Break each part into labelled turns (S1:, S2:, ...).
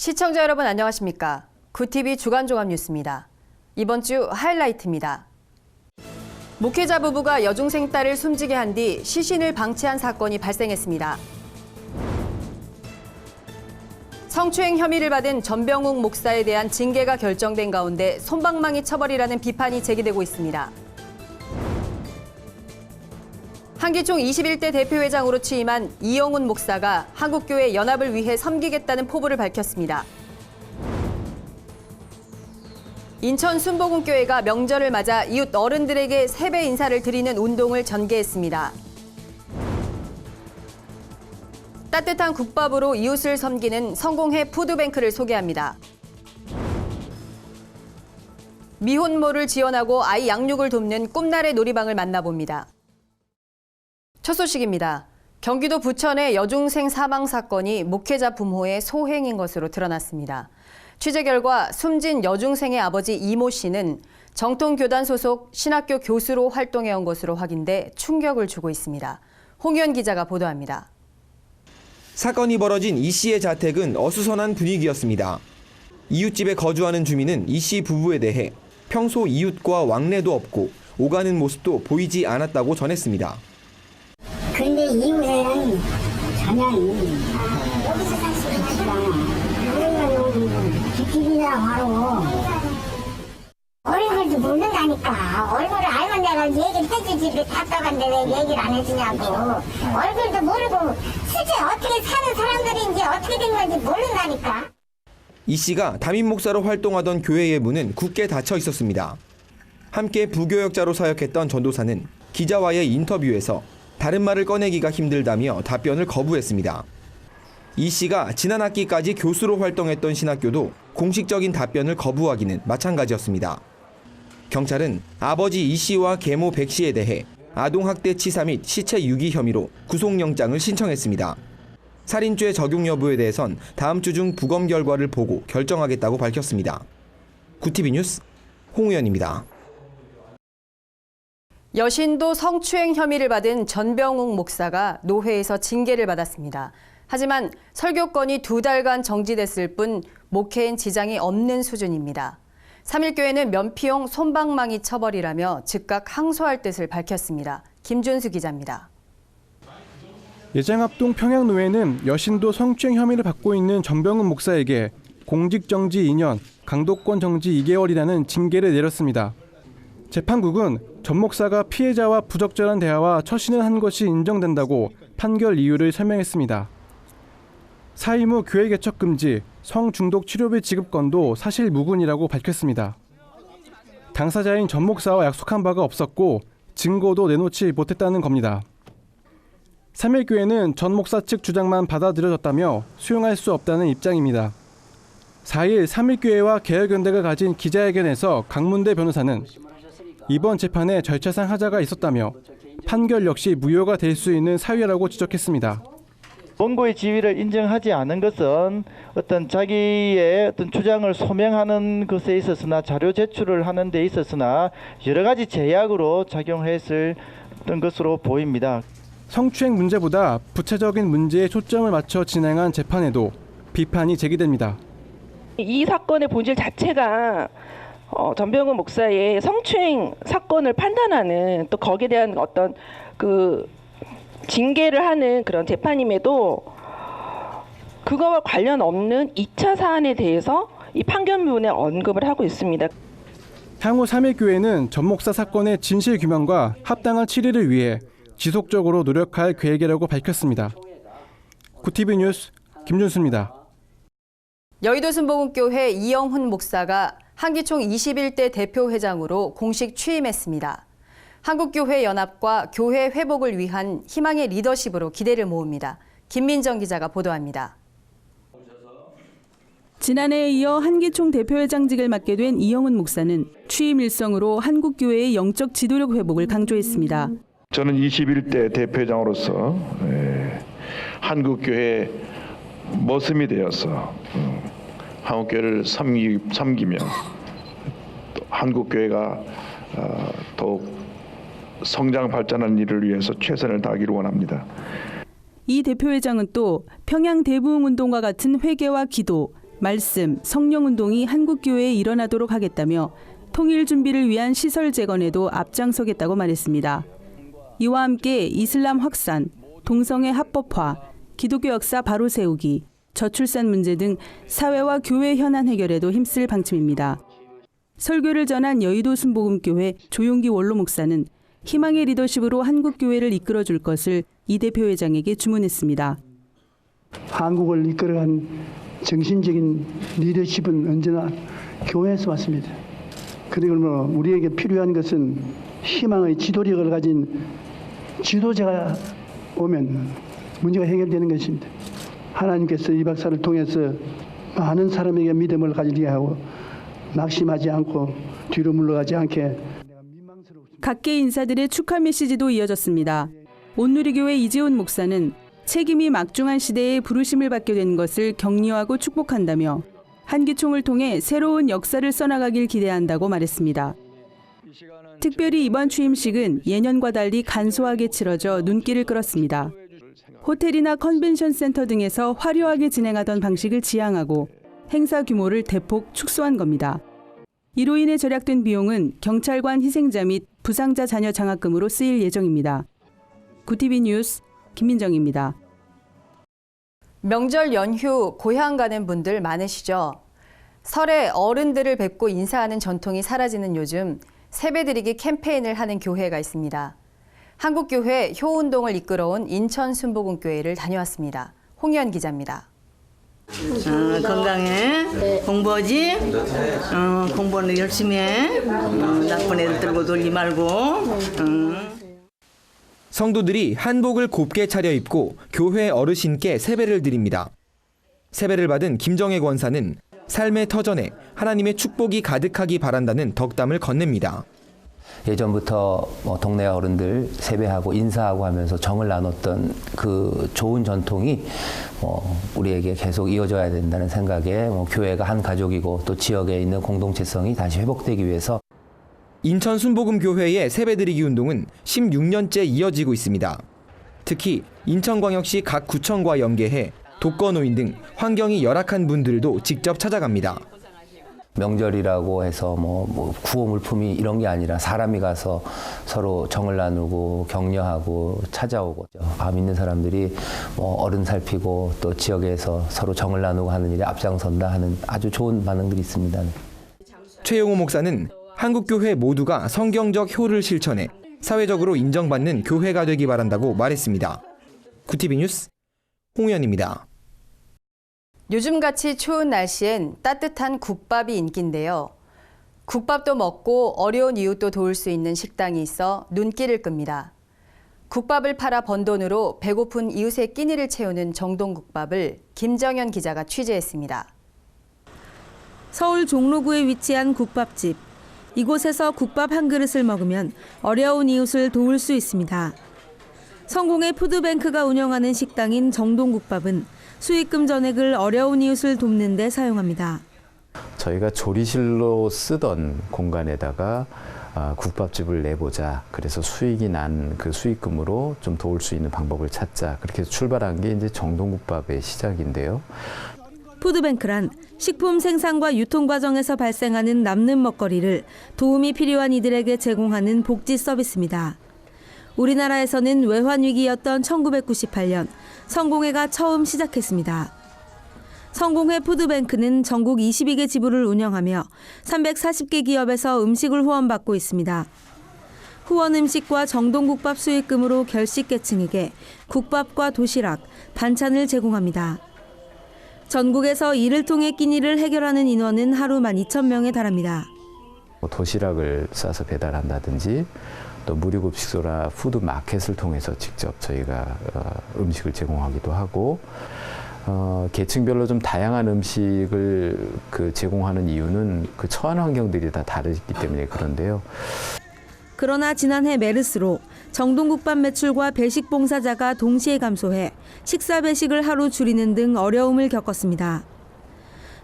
S1: 시청자 여러분 안녕하십니까? 구TV 주간 종합 뉴스입니다. 이번 주 하이라이트입니다. 목회자 부부가 여중생 딸을 숨지게 한 뒤 시신을 방치한 사건이 발생했습니다. 성추행 혐의를 받은 전병욱 목사에 대한 징계가 결정된 가운데 솜방망이 처벌이라는 비판이 제기되고 있습니다. 한기총 21대 대표회장으로 취임한 이영훈 목사가 한국교회 연합을 위해 섬기겠다는 포부를 밝혔습니다. 인천 순복음교회가 명절을 맞아 이웃 어른들에게 세배 인사를 드리는 운동을 전개했습니다. 따뜻한 국밥으로 이웃을 섬기는 성공회 푸드뱅크를 소개합니다. 미혼모를 지원하고 아이 양육을 돕는 꿈나래 놀이방을 만나봅니다. 첫 소식입니다. 경기도 부천의 여중생 사망 사건이 목회자 부모의 소행인 것으로 드러났습니다. 취재 결과 숨진 여중생의 아버지 이모 씨는 정통교단 소속 신학교 교수로 활동해온 것으로 확인돼 충격을 주고 있습니다. 홍현 기자가 보도합니다.
S2: 사건이 벌어진 이 씨의 자택은 어수선한 분위기였습니다. 이웃집에 거주하는 주민은 이 씨 부부에 대해 평소 이웃과 왕래도 없고 오가는 모습도 보이지 않았다고 전했습니다.
S3: 근데 이웃에는 전혀 여기서 살수있으니까 우리가 기집이랑 하고 얼굴도 모른다니까. 얼굴을 알면 내가 얘기를 해주지 왜 답답한데 왜 얘기를 안 해주냐고. 얼굴도 모르고 실제 어떻게 사는 사람들인지 어떻게 된 건지 모른다니까.
S2: 이 씨가 담임 목사로 활동하던 교회의 문은 굳게 닫혀 있었습니다. 함께 부교역자로 사역했던 전도사는 기자와의 인터뷰에서 다른 말을 꺼내기가 힘들다며 답변을 거부했습니다. 이 씨가 지난 학기까지 교수로 활동했던 신학교도 공식적인 답변을 거부하기는 마찬가지였습니다. 경찰은 아버지 이 씨와 계모 백 씨에 대해 아동학대 치사 및 시체 유기 혐의로 구속영장을 신청했습니다. 살인죄 적용 여부에 대해선 다음 주 중 부검 결과를 보고 결정하겠다고 밝혔습니다. 구TV 뉴스 홍우연입니다.
S1: 여신도 성추행 혐의를 받은 전병욱 목사가 노회에서 징계를 받았습니다. 하지만 설교권이 2달간 정지됐을 뿐 목회엔 지장이 없는 수준입니다. 3.1교회는 면피용 솜방망이 처벌이라며 즉각 항소할 뜻을 밝혔습니다. 김준수 기자입니다.
S4: 예장합동 평양노회는 여신도 성추행 혐의를 받고 있는 전병욱 목사에게 공직정지 2년, 강도권 정지 2개월이라는 징계를 내렸습니다. 재판국은 전 목사가 피해자와 부적절한 대화와 처신을 한 것이 인정된다고 판결 이유를 설명했습니다. 사임 후 교회 개척 금지, 성중독 치료비 지급권도 사실 무근이라고 밝혔습니다. 당사자인 전 목사와 약속한 바가 없었고 증거도 내놓지 못했다는 겁니다. 3.1교회는 전 목사 측 주장만 받아들여졌다며 수용할 수 없다는 입장입니다. 4일 3.1교회와 개혁연대가 가진 기자회견에서 강문대 변호사는 이번 재판에 절차상 하자가 있었다며 판결 역시 무효가 될 수 있는 사유라고 지적했습니다.
S5: 원고의 지위를 인정하지 않은 것은 어떤 자기의 어떤 주장을 소명하는 것에 있어서나 자료 제출을 하는 데 있어서나 여러 가지 제약으로 작용했을 것으로 보입니다.
S4: 성추행 문제보다 부차적인 문제에 초점을 맞춰 진행한 재판에도 비판이 제기됩니다.
S6: 이 사건의 본질 자체가 전병욱 목사의 성추행 사건을 판단하는 또 거기에 대한 어떤 그 징계를 하는 그런 재판임에도 그거와 관련 없는 2차 사안에 대해서 이 판결문에 언급을 하고 있습니다.
S4: 향후 3.1교회는 전 목사 사건의 진실 규명과 합당한 처리를 위해 지속적으로 노력할 계획이라고 밝혔습니다. 구TV 뉴스 김준수입니다.
S1: 여의도 순복음교회 이영훈 목사가 한기총 21대 대표회장으로 공식 취임했습니다. 한국교회 연합과 교회 회복을 위한 희망의 리더십으로 기대를 모읍니다. 김민정 기자가 보도합니다.
S7: 지난해에 이어 한기총 대표회장직을 맡게 된 이영훈 목사는 취임 일성으로 한국교회의 영적 지도력 회복을 강조했습니다.
S8: 저는 21대 대표회장으로서 한국교회 머슴이 되어서 한국교회를 섬기며 한국교회가 더욱 성장 발전하는 일을 위해서 최선을 다하기를 원합니다.
S7: 이 대표회장은 또 평양 대부흥운동과 같은 회개와 기도, 말씀, 성령운동이 한국교회에 일어나도록 하겠다며 통일 준비를 위한 시설 재건에도 앞장서겠다고 말했습니다. 이와 함께 이슬람 확산, 동성애 합법화, 기독교 역사 바로 세우기, 저출산 문제 등 사회와 교회 현안 해결에도 힘쓸 방침입니다. 설교를 전한 여의도 순복음교회 조용기 원로 목사는 희망의 리더십으로 한국교회를 이끌어줄 것을 이 대표회장에게 주문했습니다.
S9: 한국을 이끌어간 정신적인 리더십은 언제나 교회에서 왔습니다. 그리고 우리에게 필요한 것은 희망의 지도력을 가진 지도자가 오면 문제가 해결되는 것입니다. 하나님께서 이 박사를 통해서 많은 사람에게 믿음을 가지게 하고 낙심하지 않고 뒤로 물러가지 않게.
S7: 각계 인사들의 축하 메시지도 이어졌습니다. 온누리교회 이재훈 목사는 책임이 막중한 시대에 부르심을 받게 된 것을 격려하고 축복한다며 한기총을 통해 새로운 역사를 써나가길 기대한다고 말했습니다. 특별히 이번 취임식은 예년과 달리 간소하게 치러져 눈길을 끌었습니다. 호텔이나 컨벤션 센터 등에서 화려하게 진행하던 방식을 지향하고 행사 규모를 대폭 축소한 겁니다. 이로 인해 절약된 비용은 경찰관 희생자 및 부상자 자녀 장학금으로 쓰일 예정입니다. 구티비 뉴스 김민정입니다.
S1: 명절 연휴 고향 가는 분들 많으시죠? 설에 어른들을 뵙고 인사하는 전통이 사라지는 요즘 세배드리기 캠페인을 하는 교회가 있습니다. 한국교회 효운동을 이끌어온 인천 순복음교회를 다녀왔습니다. 홍현 기자입니다.
S10: 건강해. 공부하지? 공부는 열심히 해. 나쁜 애들 들고 놀지 말고.
S2: 성도들이 한복을 곱게 차려입고 교회 어르신께 세배를 드립니다. 세배를 받은 김정혜 권사는 삶의 터전에 하나님의 축복이 가득하기 바란다는 덕담을 건넵니다.
S11: 예전부터 동네 어른들 세배하고 인사하고 하면서 정을 나눴던 그 좋은 전통이 우리에게 계속 이어져야 된다는 생각에 교회가 한 가족이고 또 지역에 있는 공동체성이 다시 회복되기 위해서
S2: 인천 순복음교회의 세배드리기 운동은 16년째 이어지고 있습니다. 특히 인천광역시 각 구청과 연계해 독거노인 등 환경이 열악한 분들도 직접 찾아갑니다.
S11: 명절이라고 해서 구호 물품이 이런 게 아니라 사람이 가서 서로 정을 나누고 격려하고 찾아오고 마음 있는 사람들이 어른 살피고 또 지역에서 서로 정을 나누고 하는 일에 앞장선다 하는 아주 좋은 반응들이 있습니다.
S2: 최용호 목사는 한국교회 모두가 성경적 효를 실천해 사회적으로 인정받는 교회가 되기 바란다고 말했습니다. 구티비 뉴스 홍현입니다.
S1: 요즘같이 추운 날씨엔 따뜻한 국밥이 인기인데요. 국밥도 먹고 어려운 이웃도 도울 수 있는 식당이 있어 눈길을 끕니다. 국밥을 팔아 번 돈으로 배고픈 이웃의 끼니를 채우는 정동국밥을 김정현 기자가 취재했습니다.
S12: 서울 종로구에 위치한 국밥집. 이곳에서 국밥 한 그릇을 먹으면 어려운 이웃을 도울 수 있습니다. 성공의 푸드뱅크가 운영하는 식당인 정동국밥은 수익금 전액을 어려운 이웃을 돕는 데 사용합니다.
S13: 저희가 조리실로 쓰던 공간에다가 국밥집을 내보자. 그래서 수익이 난 그 수익금으로 좀 도울 수 있는 방법을 찾자. 그렇게 해서 출발한 게 이제 정동국밥의 시작인데요.
S12: 푸드뱅크란 식품 생산과 유통 과정에서 발생하는 남는 먹거리를 도움이 필요한 이들에게 제공하는 복지 서비스입니다. 우리나라에서는 외환위기였던 1998년 성공회가 처음 시작했습니다. 성공회 푸드뱅크는 전국 22개 지부를 운영하며 340개 기업에서 음식을 후원받고 있습니다. 후원 음식과 정동국밥 수익금으로 결식계층에게 국밥과 도시락, 반찬을 제공합니다. 전국에서 이를 통해 끼니를 해결하는 인원은 하루 12,000명에 달합니다.
S13: 도시락을 싸서 배달한다든지 또 무료급식소나 푸드마켓을 통해서 직접 저희가 음식을 제공하기도 하고 계층별로 좀 다양한 음식을 제공하는 이유는 그 처한 환경들이 다 다르기 때문에 그런데요.
S12: 그러나 지난해 메르스로 정동국밥 매출과 배식 봉사자가 동시에 감소해 식사 배식을 하루 줄이는 등 어려움을 겪었습니다.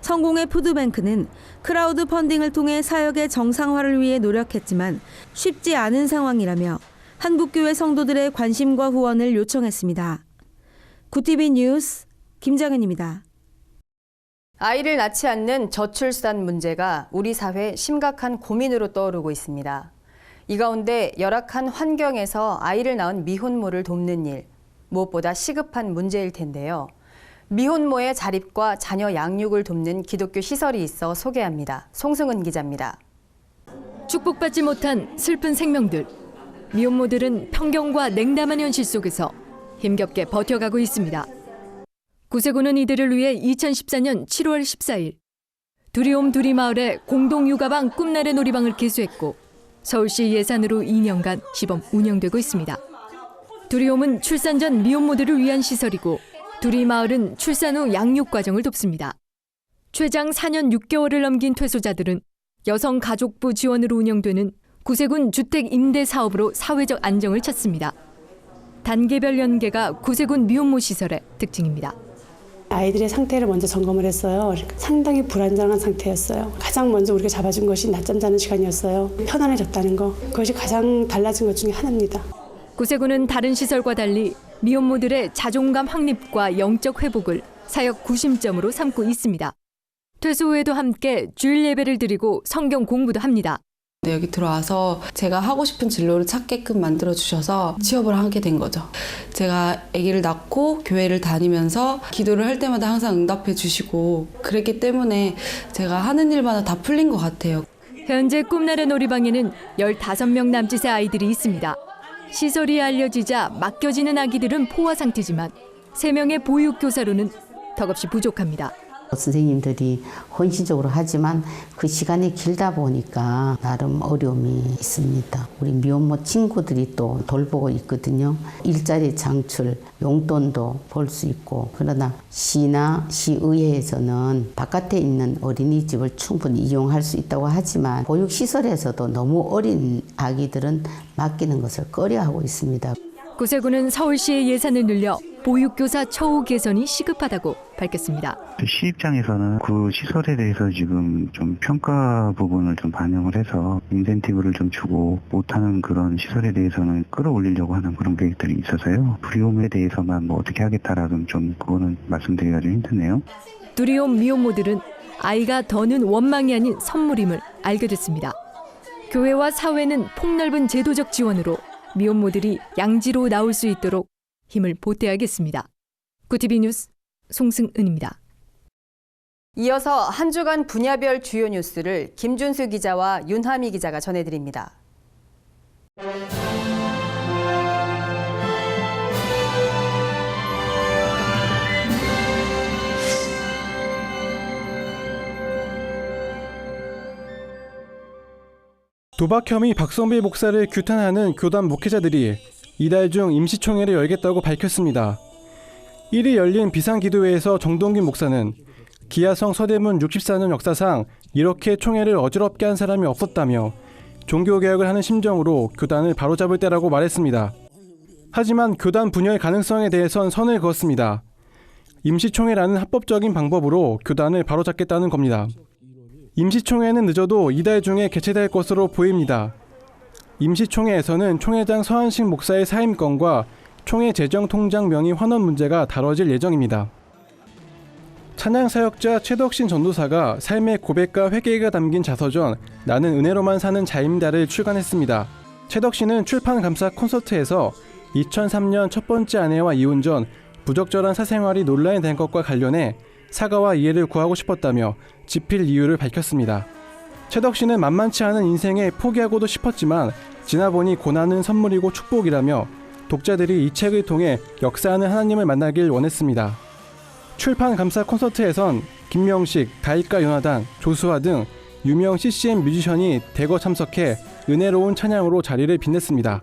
S12: 성공의 푸드뱅크는 크라우드 펀딩을 통해 사역의 정상화를 위해 노력했지만 쉽지 않은 상황이라며 한국교회 성도들의 관심과 후원을 요청했습니다. 구티비 뉴스 김정현입니다.
S1: 아이를 낳지 않는 저출산 문제가 우리 사회 심각한 고민으로 떠오르고 있습니다. 이 가운데 열악한 환경에서 아이를 낳은 미혼모를 돕는 일, 무엇보다 시급한 문제일 텐데요. 미혼모의 자립과 자녀 양육을 돕는 기독교 시설이 있어 소개합니다. 송승은 기자입니다.
S14: 축복받지 못한 슬픈 생명들. 미혼모들은 편견과 냉담한 현실 속에서 힘겹게 버텨가고 있습니다. 구세군은 이들을 위해 2014년 7월 14일 두리옴 두리마을에 공동육아방 꿈나래 놀이방을 개소했고 서울시 예산으로 2년간 시범 운영되고 있습니다. 두리옴은 출산 전 미혼모들을 위한 시설이고 두리마을은 출산 후 양육 과정을 돕습니다. 최장 4년 6개월을 넘긴 퇴소자들은 여성가족부 지원으로 운영되는 구세군 주택 임대 사업으로 사회적 안정을 찾습니다. 단계별 연계가 구세군 미혼모 시설의 특징입니다.
S15: 아이들의 상태를 먼저 점검을 했어요. 상당히 불안정한 상태였어요. 가장 먼저 우리가 잡아준 것이 낮잠 자는 시간이었어요. 편안해졌다는 거. 그것이 가장 달라진 것 중에 하나입니다.
S14: 구세군은 다른 시설과 달리 미혼모들의 자존감 확립과 영적 회복을 사역 구심점으로 삼고 있습니다. 퇴소 후에도 함께 주일 예배를 드리고 성경 공부도 합니다.
S16: 여기 들어와서 제가 하고 싶은 진로를 찾게끔 만들어주셔서 취업을 하게 된 거죠. 제가 아기를 낳고 교회를 다니면서 기도를 할 때마다 항상 응답해 주시고 그랬기 때문에 제가 하는 일마다 다 풀린 것 같아요.
S14: 현재 꿈나래 놀이방에는 15명 남짓의 아이들이 있습니다. 시설이 알려지자 맡겨지는 아기들은 포화 상태지만 3명의 보육교사로는 턱없이 부족합니다.
S17: 선생님들이 헌신적으로 하지만 그 시간이 길다 보니까 나름 어려움이 있습니다. 우리 미혼모 친구들이 또 돌보고 있거든요. 일자리 창출, 용돈도 벌 수 있고 그러나 시나 시의회에서는 바깥에 있는 어린이집을 충분히 이용할 수 있다고 하지만 보육시설에서도 너무 어린 아기들은 맡기는 것을 꺼려하고 있습니다.
S14: 구세군은 서울시의 예산을 늘려 보육교사 처우 개선이 시급하다고 밝혔습니다.
S18: 시 입장에서는 그 시설에 대해서 지금 좀 평가 부분을 좀 반영을 해서 인센티브를 좀 주고 못하는 그런 시설에 대해서는 끌어올리려고 하는 그런 계획들이 있어서요. 두리옴에 대해서만 뭐 어떻게 하겠다라는 좀 그거는 말씀드리기가 좀 힘드네요.
S14: 두리옴 미혼모들은 아이가 더는 원망이 아닌 선물임을 알게 됐습니다. 교회와 사회는 폭넓은 제도적 지원으로 미혼모들이 양지로 나올 수 있도록 힘을 보태야겠습니다. 구티비 뉴스 송승은입니다.
S1: 이어서 한 주간 분야별 주요 뉴스를 김준수 기자와 윤하미 기자가 전해드립니다.
S4: 도박 혐의 박성배 목사를 규탄하는 교단 목회자들이 이달 중 임시총회를 열겠다고 밝혔습니다. 1일 열린 비상기도회에서 정동균 목사는 기아성 서대문 64년 역사상 이렇게 총회를 어지럽게 한 사람이 없었다며 종교개혁을 하는 심정으로 교단을 바로잡을 때라고 말했습니다. 하지만 교단 분열 가능성에 대해선 선을 그었습니다. 임시총회라는 합법적인 방법으로 교단을 바로잡겠다는 겁니다. 임시총회는 늦어도 이달 중에 개최될 것으로 보입니다. 임시총회에서는 총회장 서한식 목사의 사임건과 총회 재정통장 명의 환원 문제가 다뤄질 예정입니다. 찬양사역자 최덕신 전도사가 삶의 고백과 회개가 담긴 자서전 나는 은혜로만 사는 자입니다를 출간했습니다. 최덕신은 출판 감사 콘서트에서 2003년 첫 번째 아내와 이혼 전 부적절한 사생활이 논란이 된 것과 관련해 사과와 이해를 구하고 싶었다며 집필 이유를 밝혔습니다. 최덕신은 만만치 않은 인생에 포기하고도 싶었지만 지나보니 고난은 선물이고 축복이라며 독자들이 이 책을 통해 역사하는 하나님을 만나길 원했습니다. 출판 감사 콘서트에선 김명식, 다이카 요나단, 조수아 등 유명 CCM 뮤지션이 대거 참석해 은혜로운 찬양으로 자리를 빛냈습니다.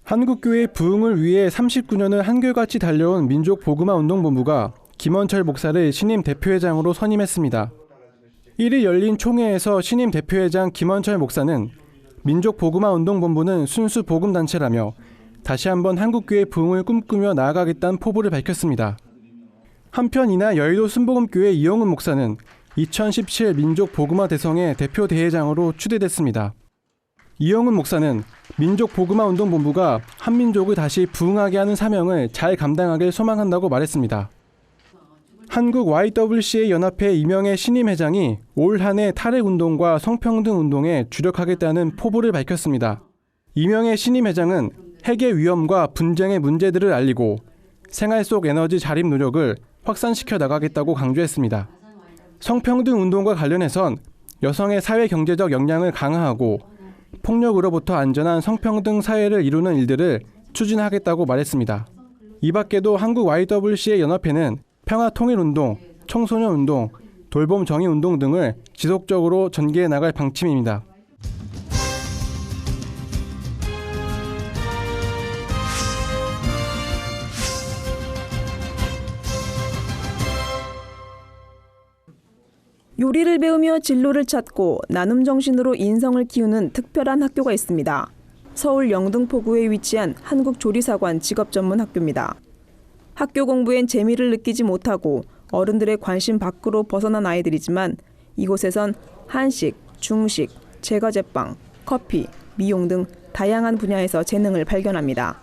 S4: 한국교회 부흥을 위해 39년을 한결같이 달려온 민족복음화운동본부가 김원철 목사를 신임 대표회장으로 선임했습니다. 1일 열린 총회에서 신임 대표회장 김원철 목사는 민족복음화운동본부는 순수 복음단체라며 다시 한번 한국교회 부흥을 꿈꾸며 나아가겠다는 포부를 밝혔습니다. 한편 이날 여의도 순복음교회 이영훈 목사는 2017 민족복음화 대성의 대표 대회장으로 추대됐습니다. 이영훈 목사는 민족복음화운동본부가 한민족을 다시 부흥하게 하는 사명을 잘 감당하길 소망한다고 말했습니다. 한국 YWCA 연합회 이명애 신임 회장이 올 한 해 탈핵운동과 성평등 운동에 주력하겠다는 포부를 밝혔습니다. 이명애 신임 회장은 핵의 위험과 분쟁의 문제들을 알리고 생활 속 에너지 자립 노력을 확산시켜 나가겠다고 강조했습니다. 성평등 운동과 관련해선 여성의 사회 경제적 역량을 강화하고 폭력으로부터 안전한 성평등 사회를 이루는 일들을 추진하겠다고 말했습니다. 이 밖에도 한국 YWCA 연합회는 평화통일운동, 청소년운동, 돌봄정의운동 등을 지속적으로 전개해 나갈 방침입니다.
S19: 요리를 배우며 진로를 찾고 나눔 정신으로 인성을 키우는 특별한 학교가 있습니다. 서울 영등포구에 위치한 한국조리사관 직업전문학교입니다. 학교 공부엔 재미를 느끼지 못하고 어른들의 관심 밖으로 벗어난 아이들이지만 이곳에선 한식, 중식, 제과제빵, 커피, 미용 등 다양한 분야에서 재능을 발견합니다.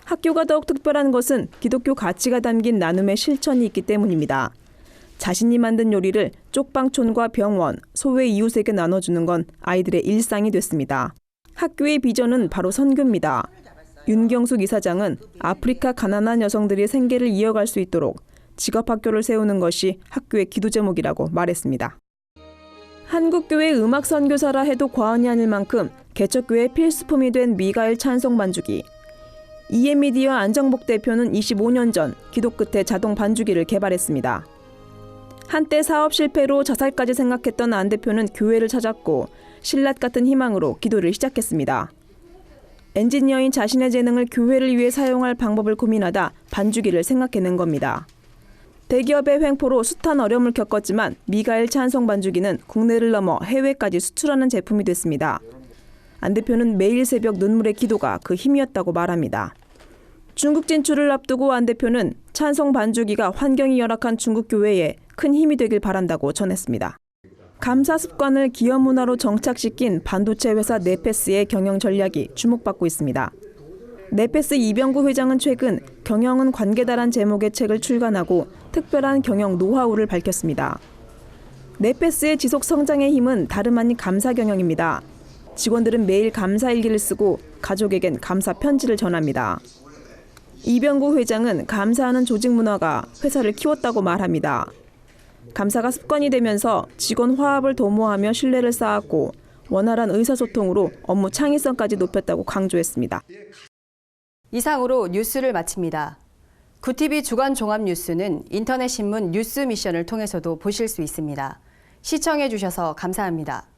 S19: 학교가 더욱 특별한 것은 기독교 가치가 담긴 나눔의 실천이 있기 때문입니다. 자신이 만든 요리를 쪽방촌과 병원, 소외 이웃에게 나눠주는 건 아이들의 일상이 됐습니다. 학교의 비전은 바로 선교입니다. 윤경숙 이사장은 아프리카 가난한 여성들이 생계를 이어갈 수 있도록 직업학교를 세우는 것이 학교의 기도 제목이라고 말했습니다. 한국교회 음악 선교사라 해도 과언이 아닐 만큼 개척교회 필수품이 된 미가엘 찬송 반주기. 이엠미디어 안정복 대표는 25년 전 기도 끝에 자동 반주기를 개발했습니다. 한때 사업 실패로 자살까지 생각했던 안 대표는 교회를 찾았고 신라 같은 희망으로 기도를 시작했습니다. 엔지니어인 자신의 재능을 교회를 위해 사용할 방법을 고민하다 반주기를 생각해낸 겁니다. 대기업의 횡포로 숱한 어려움을 겪었지만 미가엘 찬송 반주기는 국내를 넘어 해외까지 수출하는 제품이 됐습니다. 안 대표는 매일 새벽 눈물의 기도가 그 힘이었다고 말합니다. 중국 진출을 앞두고 안 대표는 찬송 반주기가 환경이 열악한 중국 교회에 큰 힘이 되길 바란다고 전했습니다. 감사 습관을 기업 문화로 정착시킨 반도체 회사 네페스의 경영 전략이 주목받고 있습니다. 네페스 이병구 회장은 최근 경영은 관계다란 제목의 책을 출간하고 특별한 경영 노하우를 밝혔습니다. 네페스의 지속 성장의 힘은 다름 아닌 감사 경영입니다. 직원들은 매일 감사 일기를 쓰고 가족에겐 감사 편지를 전합니다. 이병구 회장은 감사하는 조직 문화가 회사를 키웠다고 말합니다. 감사가 습관이 되면서 직원 화합을 도모하며 신뢰를 쌓았고 원활한 의사소통으로 업무 창의성까지 높였다고 강조했습니다.
S1: 이상으로 뉴스를 마칩니다. 구TV 주간 종합 뉴스는 인터넷 신문 뉴스 미션을 통해서도 보실 수 있습니다. 시청해 주셔서 감사합니다.